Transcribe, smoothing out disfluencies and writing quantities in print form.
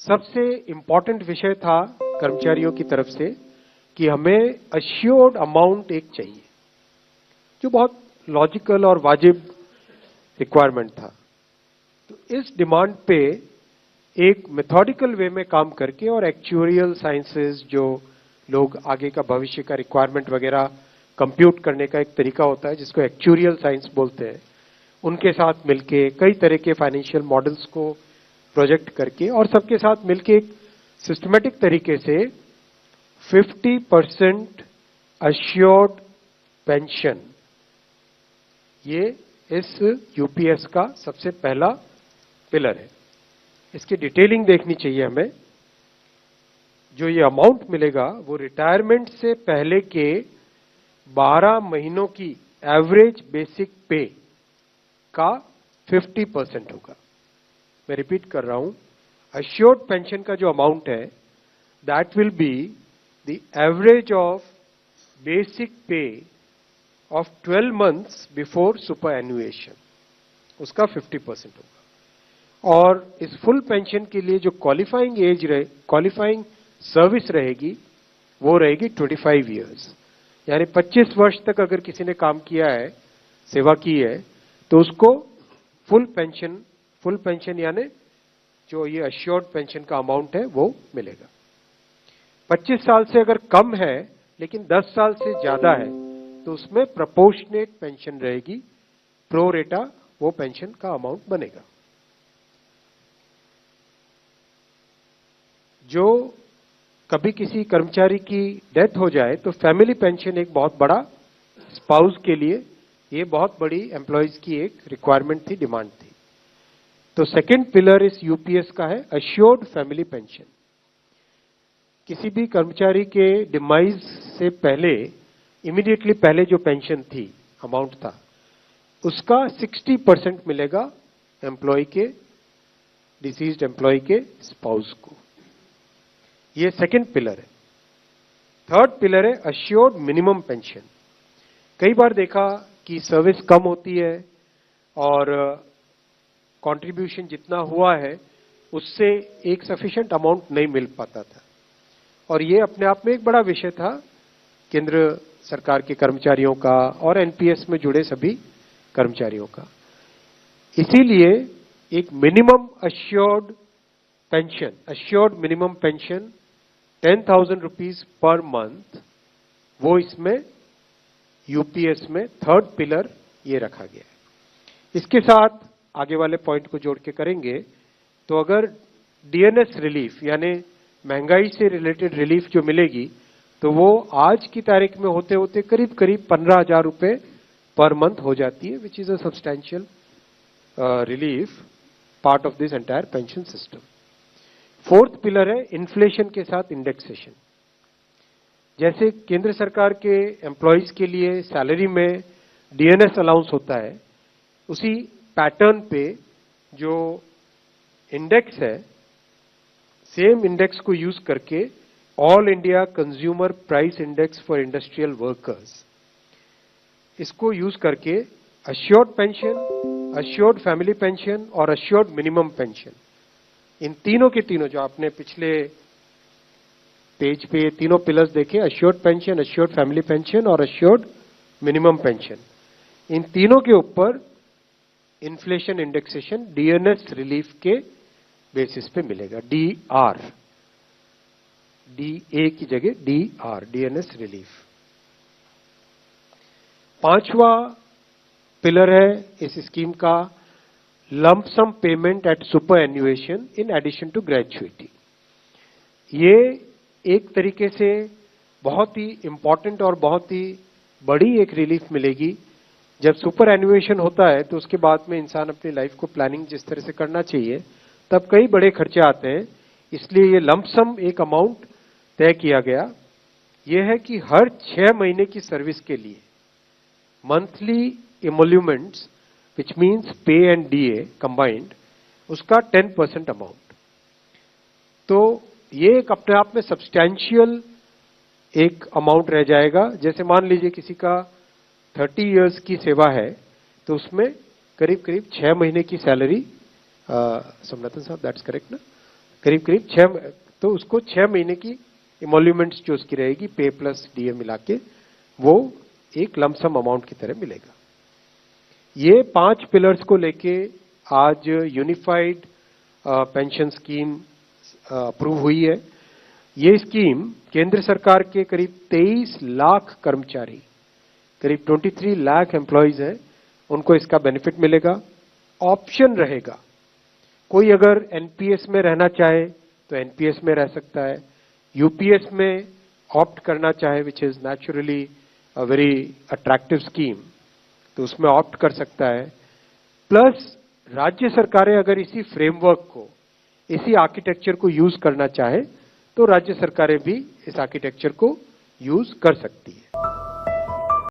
सबसे इंपॉर्टेंट विषय था कर्मचारियों की तरफ से कि हमें अश्योर्ड अमाउंट एक चाहिए, जो बहुत लॉजिकल और वाजिब रिक्वायरमेंट था। तो इस डिमांड पे एक मेथोडिकल वे में काम करके और एक्चुअरियल साइंसेस, जो लोग आगे का भविष्य का रिक्वायरमेंट वगैरह कंप्यूट करने का एक तरीका होता है जिसको एक्चुअरियल साइंस बोलते हैं, उनके साथ मिलके कई तरह के फाइनेंशियल मॉडल्स को प्रोजेक्ट करके और सबके साथ मिलके एक सिस्टमेटिक तरीके से 50% अश्योर्ड पेंशन, ये इस यूपीएस का सबसे पहला पिलर है। इसकी डिटेलिंग देखनी चाहिए हमें। जो ये अमाउंट मिलेगा वो रिटायरमेंट से पहले के 12 महीनों की एवरेज बेसिक पे का 50% होगा। मैं रिपीट कर रहा हूं, अश्योर्ड पेंशन का जो अमाउंट है that will be the average of basic पे ऑफ 12 मंथ्स बिफोर सुपर एन्युएशन, उसका 50% होगा। और इस फुल पेंशन के लिए जो क्वालिफाइंग एज रहे, क्वालिफाइंग सर्विस रहेगी, वो रहेगी 25 ईयर्स। यानी 25 वर्ष तक अगर किसी ने काम किया है, सेवा की है, तो उसको फुल पेंशन यानी जो ये अश्योर्ड पेंशन का अमाउंट है वो मिलेगा। 25 साल से अगर कम है लेकिन 10 साल से ज्यादा है तो उसमें प्रोपोर्शनेट पेंशन रहेगी, प्रो रेटा वो पेंशन का अमाउंट बनेगा। जो कभी किसी कर्मचारी की डेथ हो जाए तो फैमिली पेंशन एक बहुत बड़ा, स्पाउस के लिए ये बहुत बड़ी एम्प्लॉयज की एक रिक्वायरमेंट थी, डिमांड थी। तो सेकंड पिलर इस यूपीएस का है अश्योर्ड फैमिली पेंशन। किसी भी कर्मचारी के डिमाइज से पहले, इमीडिएटली पहले जो पेंशन थी, अमाउंट था, उसका 60% मिलेगा एम्प्लॉय के, डिसीज्ड एम्प्लॉय के स्पाउस को। ये सेकंड पिलर है। थर्ड पिलर है अश्योर्ड मिनिमम पेंशन। कई बार देखा कि सर्विस कम होती है और कंट्रीब्यूशन जितना हुआ है उससे एक सफिशिएंट अमाउंट नहीं मिल पाता था, और ये अपने आप में एक बड़ा विषय था केंद्र सरकार के कर्मचारियों का और एनपीएस में जुड़े सभी कर्मचारियों का। इसीलिए एक minimum assured pension, assured minimum pension 10,000 rupees per month, वो इसमें यूपीएस में थर्ड पिलर ये रखा गया है। इसके साथ आगे वाले पॉइंट को जोड़ के करेंगे तो अगर डीएनएस रिलीफ यानी महंगाई से रिलेटेड रिलीफ जो मिलेगी तो वो आज की तारीख में होते होते करीब करीब 15,000 रुपए पर मंथ हो जाती है, which is a substantial relief part of this entire pension system. Fourth pillar है इन्फ्लेशन के साथ इंडेक्सेशन। जैसे केंद्र सरकार के एम्प्लॉयज के लिए सैलरी में डीएनएस अलाउंस होता है, उसी पैटर्न पे जो इंडेक्स है, सेम इंडेक्स को यूज करके all India consumer price index for industrial workers, इसको यूज करके assured pension, assured family pension और अश्योर्ड मिनिमम पेंशन, इन तीनों के तीनों जो आपने पिछले पेज पे तीनों पिलर्स देखे, assured pension, assured family pension और अश्योर्ड मिनिमम पेंशन, इन तीनों के ऊपर इन्फ्लेशन इंडेक्सेशन डीएनएस रिलीफ के बेसिस पे मिलेगा। डीआर, डीए की जगह डीआर, डीएनएस रिलीफ। पांचवा पिलर है इस स्कीम का lump some payment eight super एन्युएशन in addition to gratuity. ये एक तरीके से बहुत ही इंपॉर्टेंट और बहुत ही बड़ी एक रिलीफ मिलेगी। जब सुपर एन्युएशन होता है तो उसके बाद में इंसान अपनी लाइफ को प्लानिंग जिस तरह से करना चाहिए तब कई बड़े खर्चे आते हैं, इसलिए ये लंप सम एक अमाउंट तय किया गया। यह है कि हर 6 महीने की सर्विस के लिए मंथली इमोल्यूमेंट्स विच मीन्स पे एंड डीए कंबाइंड, उसका 10% अमाउंट। तो ये एक अपने आप में सब्सटैंशियल एक अमाउंट रह जाएगा। जैसे मान लीजिए किसी का 30 इयर्स की सेवा है तो उसमें करीब करीब 6 महीने की सैलरी, सोमनाथन साहब दैट्स करेक्ट ना, करीब करीब 6, तो उसको 6 महीने की इमोल्यूमेंट्स जो उसकी रहेगी पे प्लस डीए मिला के, वो एक लमसम अमाउंट की तरह मिलेगा। ये 5 पिलर्स को लेके आज यूनिफाइड पेंशन स्कीम अप्रूव हुई है। ये स्कीम केंद्र सरकार के करीब 23 लाख कर्मचारी, करीब 23 लाख एम्प्लॉयज हैं, उनको इसका बेनिफिट मिलेगा। ऑप्शन रहेगा, कोई अगर एनपीएस में रहना चाहे तो एनपीएस में रह सकता है, यूपीएस में ऑप्ट करना चाहे, which is naturally a very attractive scheme, तो उसमें ऑप्ट कर सकता है। प्लस राज्य सरकारें अगर इसी फ्रेमवर्क को, इसी आर्किटेक्चर को यूज करना चाहे तो राज्य सरकारें भी इस आर्किटेक्चर को यूज कर सकती है।